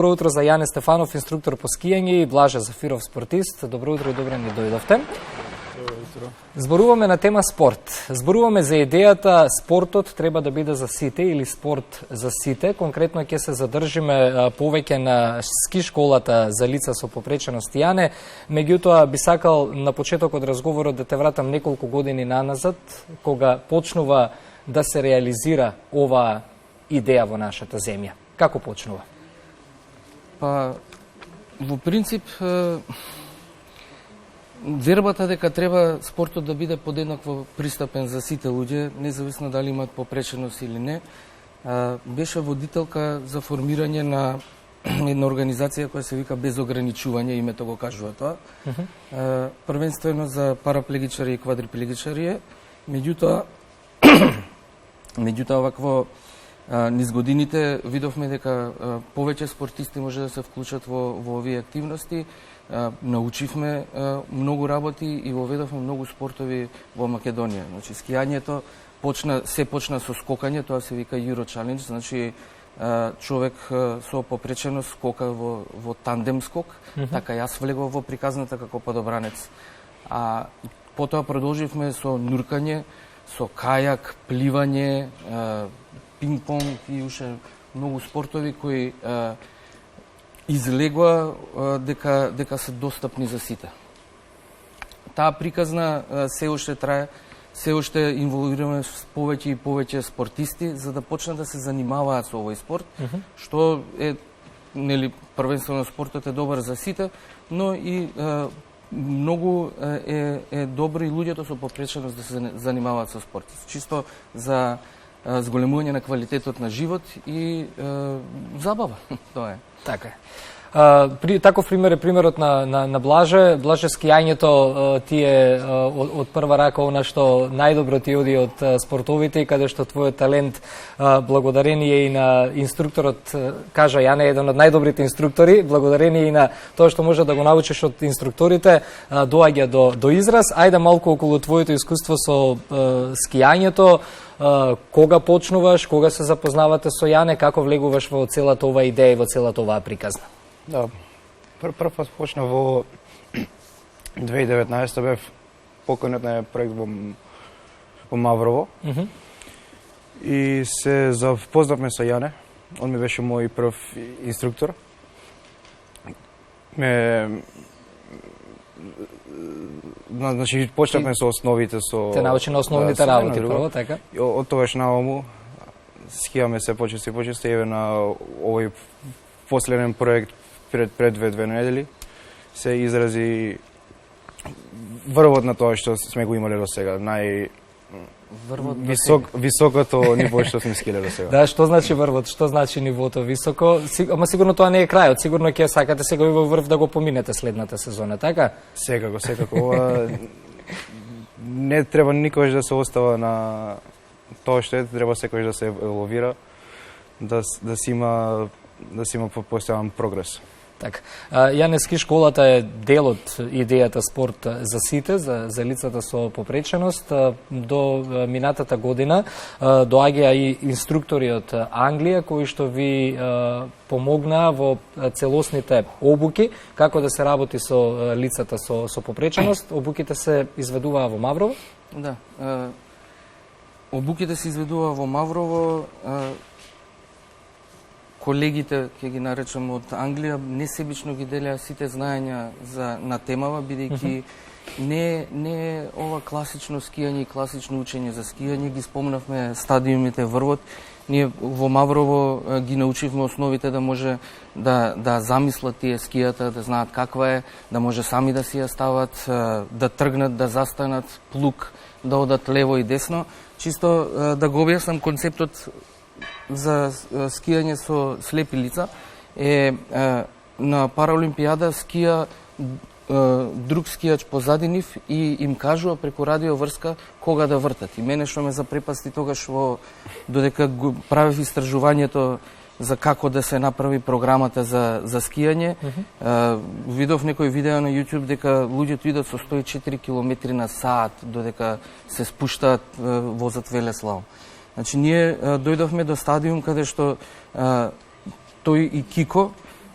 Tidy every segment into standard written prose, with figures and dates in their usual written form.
Добро утро за Јане Стефанов, инструктор по скијање, и Блаже Зафиров, спортист. Добро утро и добре ни дојдовте. Добро утро. Зборуваме на тема спорт. Зборуваме за идејата спортот треба да биде за сите или спорт за сите. Конкретно ќе се задржиме повеќе на ски школата за лица со попреченост Јане. Меѓутоа би сакал на почетокот разговорот да те вратам неколку години наназад, кога почнува да се реализира оваа идеја во нашата земја. Како почнува? Па, во принцип, вербата дека треба спортот да биде подеднакво пристапен за сите луѓе, независно дали имаат попреченост или не, беше водителка за формирање на една организација која се вика Без ограничување, името го кажува тоа. Првенствено за параплегичари и квадриплегичари, меѓутоа вакво низ годините видовме дека повеќе спортисти може да се вклучат во овие активности. Научивме многу работи и воведовме многу спортови во Македонија. Значи скијањето се почна со скокање, тоа се вика Euro Challenge, значи човек со попреченост скока во тандем скок, така јас влегов во приказната како подобранец. А потоа продолживме со нуркање, со кајак, пливање, пинг-понг и уште многу спортови кои излегува дека се достапни за сите. Таа приказна се уште трае, се уште инволвираме повеќе и повеќе спортисти за да почнат да се занимаваат со овој спорт, што е нели првенствено спортот е добар за сите, но и многу е добро и луѓето со попреченост да се занимаваат со спорт. Чисто за зголемување на квалитетот на живот и забава. Тоа е. Така е. Таков пример е примерот на Блаже. Блаже, скијањето ти е од прва рака она што најдобро ти оди од спортовите и каде што твојот талент, благодарение и на инструкторот, кажа Јане, еден од најдобрите инструктори, благодарение и на тоа што може да го научиш од инструкторите, доаѓа до израз. Ајде малку околу твоето искуство со скијањето. Кога почнуваш, кога се запознавате со Јане, како влегуваш во целата оваа идеја и во целата оваа приказна? Да, прв пат почна во 2019 бев поканет на проект во Маврово. И се запознавме со Јане. Он ми беше мој прв инструктор. Значи, почнавме со основите, Те научи на основните работи, прво, така? Од тогаш нааму скијаме се почести, еве на овој последен проект пред две недели се изрази врвот на тоа што сме го имале до сега, високото ниво што сме скиле до сега. Да, што значи врвот, што значи нивото високо? Ама сигурно тоа не е крајот, сигурно ќе сакате сега во врв да го поминете следната сезона, така? Секако. Не треба никогаш да се остава на тоа што е, треба секогаш да се еволвира, да си има постојан прогрес. Така. Јане, ски школата е дел од идејата спорт за сите, за лицата со попреченост. До минатата година доаѓаа и инструктори од Англија кои што ви помогнаа во целосните обуки како да се работи со лицата со попреченост. Обуките се изведуваа во Маврово? Да. Обуките се изведуваа во Маврово. Колегите, ќе ги наречам од Англија, несебично ги делеа сите знаења на темава, бидејќи не е ова класично скијање и класично учење за скијање. Ги спомнавме стадиумите врвот. Ние во Маврово ги научивме основите да може да замислат тие скијата, да знаат каква е, да може сами да си ја стават, да тргнат, да застанат, плук, да одат лево и десно. Чисто да го објаснам концептот за скијање со слепи лица е на Параолимпијада скија друг скијач позади нив и им кажува преку радио врска кога да вртат. И мене што ме запрепасти тогаш додека го правев истражувањето за како да се направи програмата за скијање, видов некој видео на YouTube дека луѓето идат со 104 км на саат додека се спуштаат, возат велеслалом. Значи, ние дојдовме до стадиум каде што тој и Кико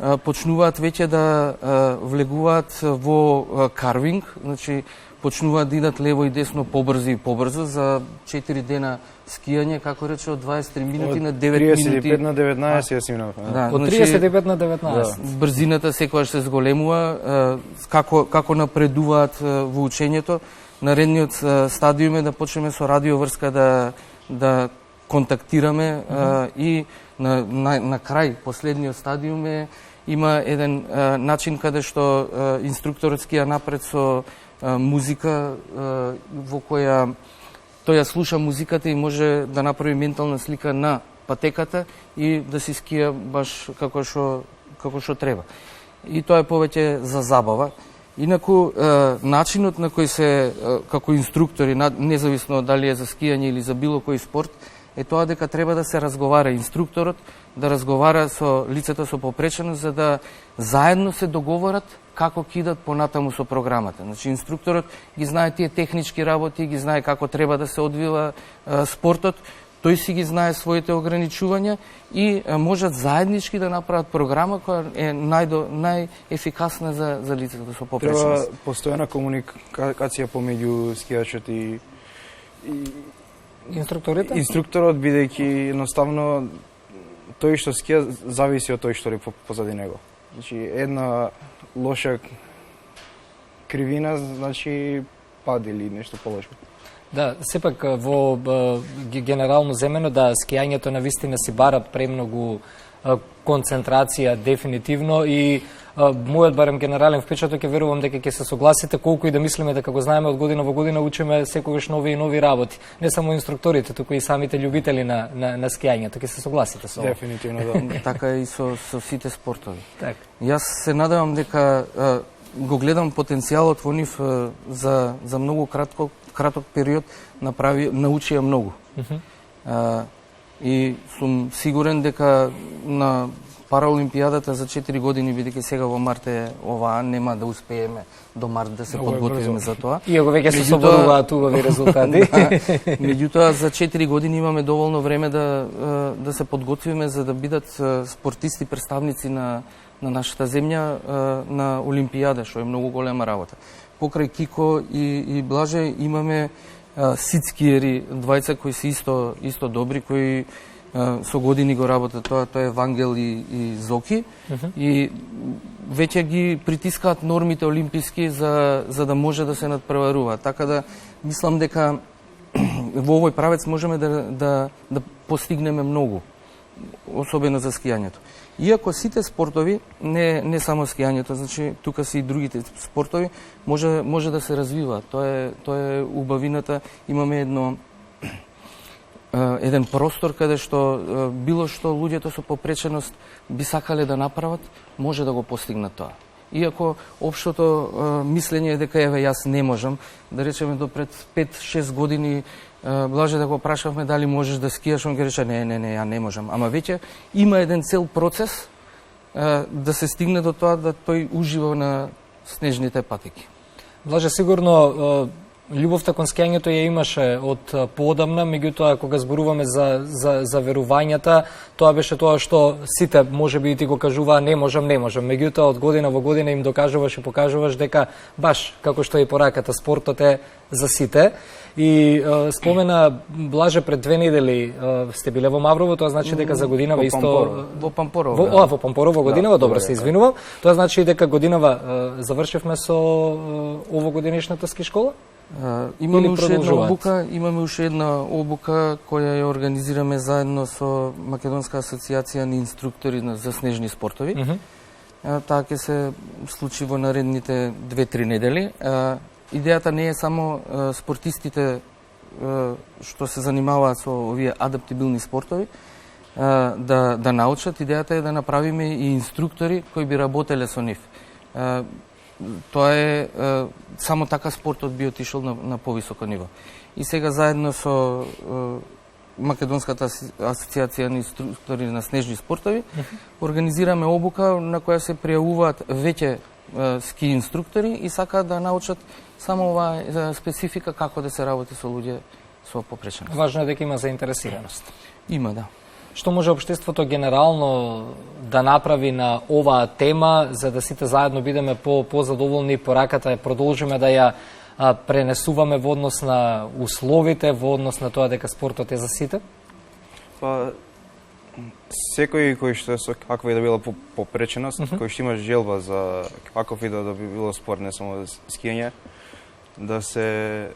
почнуваат веќе да влегуваат во карвинг, значи почнуваат да идат лево и десно побрзо за 4 дена скијање, како рече, од 23 минути на 9 минути. 35 на 19 ја си минав. Да, Од 35 на 19. Брзината секогаш се зголемува, како напредуваат во учењето. Наредниот стадиум е да почнеме со радиоврска да контактираме и на крај, последниот стадиум има еден начин каде што инструкторот скија напред со музика во која тој ја слуша музиката и може да направи ментална слика на патеката и да си скија баш како што треба. И тоа е повеќе за забава. Инаку, начинот на кој се, како инструктори, независно дали е за скијање или за било кој спорт, е тоа дека треба да се разговара инструкторот, да разговара со лицето со попреченост, за да заедно се договорат како кидат понатаму со програмата. Значи, инструкторот ги знае тие технички работи, ги знае како треба да се одвива спортот, тој си ги знае своите ограничувања и можат заеднички да направат програма која е најефикасна за лицето со попреченост. Треба постојана комуникација помеѓу скијачот и инструкторот, бидејќи едноставно тој што скија зависи од тој што е позади него. Значи, една лоша кривина, значи пад или нешто полошо. Да, сепак во генерално земено да скијањето на вистина си бара премногу концентрација дефинитивно и мојот барем генерален впечаток е, верувам дека ќе се согласите, колку и да мислиме дека го знаеме од година во година, учиме секогаш нови и нови работи. Не само инструкторите, туку и самите љубители на скијањето. Ќе се согласите со ова? Дефинитивно, да. Така и со сите спортови. Так. Јас се надевам дека го гледам потенцијалот во нив за многу краток период научија многу. И сум сигурен дека на Параолимпијадата за 4 години, бидејќи сега во март е оваа, нема да успееме до март да се подготвиме за тоа. Иако веќе се соборуваат убави резултати. Меѓутоа, за 4 години имаме доволно време да се подготвиме за да бидат спортисти представници на нашата земја на Олимпијада, што е многу голема работа. Покрај Кико и Блаже имаме ситскиери, двајца кои се исто добри, кои со години го работат тоа е Вангел и Зоки и веќе ги притискаат нормите олимписки за да може да се надпреваруваат. Така да мислам дека во овој правец можеме да постигнеме многу, особено за скијањето. Иако сите спортови, не само скијањето, значи тука се и другите спортови, може да се развиваат. Тоа е убавината. Имаме еден простор каде што било што луѓето со попреченост би сакале да направат, може да го постигнат тоа. Иако општото мислење е дека еве јас не можам, да речеме до пред 5-6 години Блаже да го прашавме дали можеш да скијаш, он ги рече не, ја не можам. Ама веќе има еден цел процес да се стигне до тоа да тој ужива на снежните патеки. Блаже, сигурно љубовта кон скијањето ја имаше од поодамна, меѓутоа кога зборуваме за верувањата, тоа беше тоа што сите можеби и ти го кажуваа не можам. Меѓутоа од година во година им докажуваш и покажуваш дека баш како што е пораката, спортот е за сите. И спомена Блаже пред 2 недели сте биле во Маврово, тоа значи дека за годинава исто во Пампорово. Во Пампорово годинава, добро се извинувам. Тоа значи дека годинава завршивме со овогодинешната ски школа? Имаме уште една обука која ја организираме заедно со Македонска асоциација на инструктори за снежни спортови. Таа ќе се случи во наредните 2-3 недели. Идејата не е само спортистите што се занимаваат со овие адаптибилни спортови да научат. Идејата е да направиме и инструктори кои би работеле со нив. Тоа е само така спортот би отишол на повисоко ниво. И сега заедно со Македонската асоциација на инструктори на снежни спортови организираме обука на која се пријавуваат веќе ски инструктори и сакаат да научат само оваа специфика како да се работи со луѓе со попреченост. Важно е дека има заинтересираност. Има, да. што може општеството генерално да направи на оваа тема, за да сите заедно бидеме позадоволни, пораката продолжиме да ја пренесуваме во однос на условите, во однос на тоа дека спортот е за сите? Па, секој кој што со каква и да била попреченост, кој што има желба за каков и да би било спорт, не само скијање, да се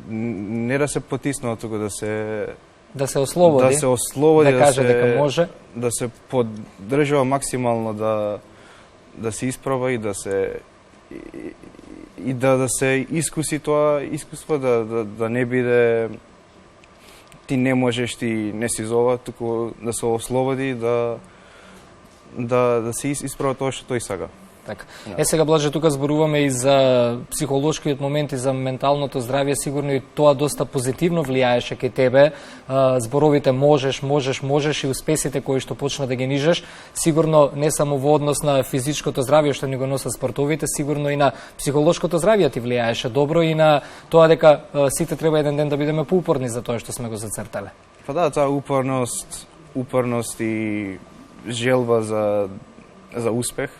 не да се потиснува, туку да се ослободи, да каже дека може, да се поддржува максимално да се испроба и да се да се искуси тоа искуство, да не биде ти не можеш, ти не си зова, туку да се ослободи, да се испроба тоа што тој сака. Така. Сега, Блаже, тука зборуваме и за психолошкиот момент и за менталното здравје. Сигурно и тоа доста позитивно влијаеше кај тебе. Зборовите можеш и успесите кои што почна да ги нижеш, сигурно не само во однос на физичкото здравје што ни го носат спортовите, сигурно и на психолошкото здравје ти влијаеше добро и на тоа дека сите треба еден ден да бидеме поупорни за тоа што сме го зацртале. Па да, таа упорност и желба за успех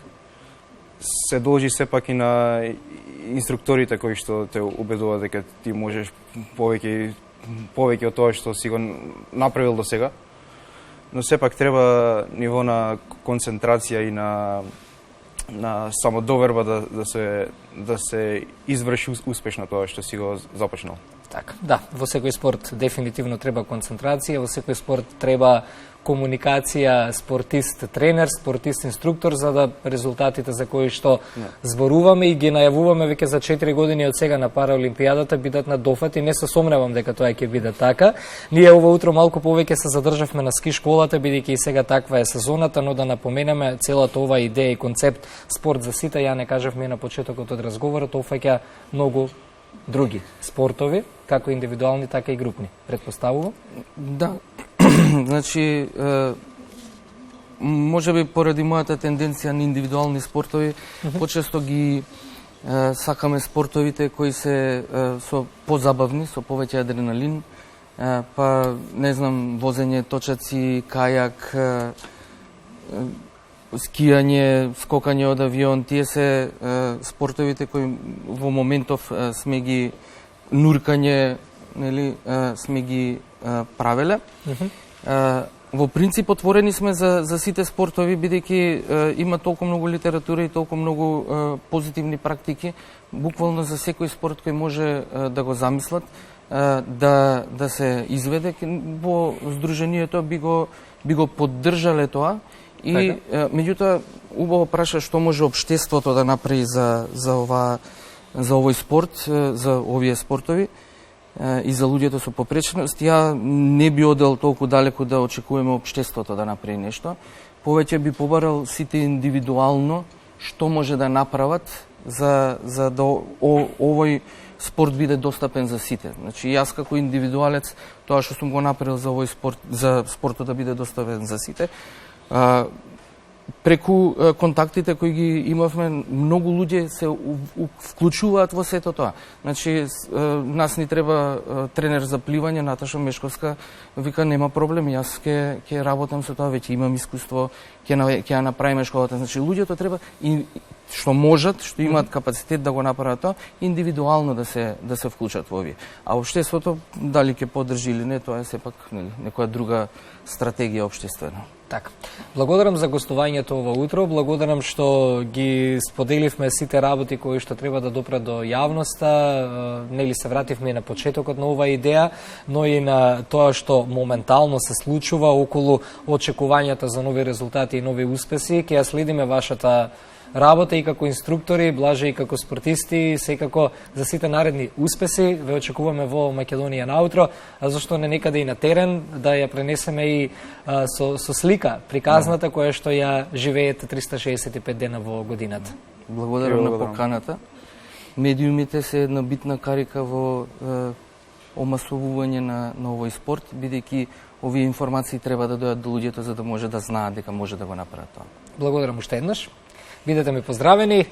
се должи сепак и на инструкторите кои што те убедуваат дека ти можеш повеќе од тоа што си го направил до сега. Но сепак треба ниво на концентрација и на самодоверба да се изврши успешно тоа што си го започнал. Така, да, во секој спорт дефинитивно треба концентрација, во секој спорт треба комуникација спортист-тренер, спортист-инструктор, за да резултатите за кои што зборуваме и ги најавуваме веќе за 4 години од сега на Параолимпијадата бидат на дофат и не се сомневам дека тоа ќе биде така. Ние ова утро малку повеќе се задржавме на ски школата, бидејќи и сега таква е сезоната, но да напоменеме целата ова идеја и концепт спорт за сите, ја не кажавме на почетокот од разговорот, офаќа многу други спортови, како индивидуални, така и групни. Предпоставувам? Да. Значи, може би поради мојата тенденција на индивидуални спортови, почесто ги сакаме спортовите кои се со позабавни, со повеќе адреналин, па не знам, возење, точаци, кајак, скијање, скокање од авион, тие се спортовите кои во моментов сме ги нуркање, нели, сме ги правеле. Во принцип отворени сме за сите спортови, бидејќи има толку многу литература и толку многу позитивни практики, буквално за секој спорт кој може да го замислат, да се изведе. Во Сдруженијето би го поддржале тоа. И меѓутоа убаво праша што може општеството да направи за овој спорт, за овие спортови и за луѓето со попреченост. Ја не би одел толку далеку да очекуваме општеството да направи нешто. Повеќе би побарал сите индивидуално што може да направат за да овој спорт биде достапен за сите. Значи јас како индивидуалец тоа што сум го направил за овој спорт, за спортот да биде достапен за сите, преку контактите кои ги имавме, многу луѓе се вклучуваат во сето тоа. Значи, нас ни треба тренер за пливање, Наташа Мешковска вика нема проблем, јас ќе работам со тоа, веќе имам искуство, ќе ја направиме школата. Значи, луѓето треба и што можат, што имаат капацитет да го направат тоа, индивидуално да се вклучат во овие. А општеството дали ќе поддржи или не, тоа е сепак некоја друга стратегија општествена. Така. Благодарам за гостувањето ова утро, благодарам што ги споделивме сите работи кои што треба да допрат до јавноста, нели се вративме на почетокот на оваа идеја, но и на тоа што моментално се случува околу очекувањата за нови резултати и нови успеси. Ќе ја следиме вашата работа и како инструктори, Блаже и како спортисти, секако за сите наредни успеси ве очекуваме во Македонија наутро, зашто не некаде и на терен, да ја пренесеме и со слика приказната која што ја живеете 365 дена во годината. Благодарам на поканата. Медиумите се една битна карика во омасовување на овој спорт, бидејќи овие информации треба да дојдат до луѓето за да може да знаат дека може да го направат тоа. Благодарам уште еднаш. Бидете ми поздравени.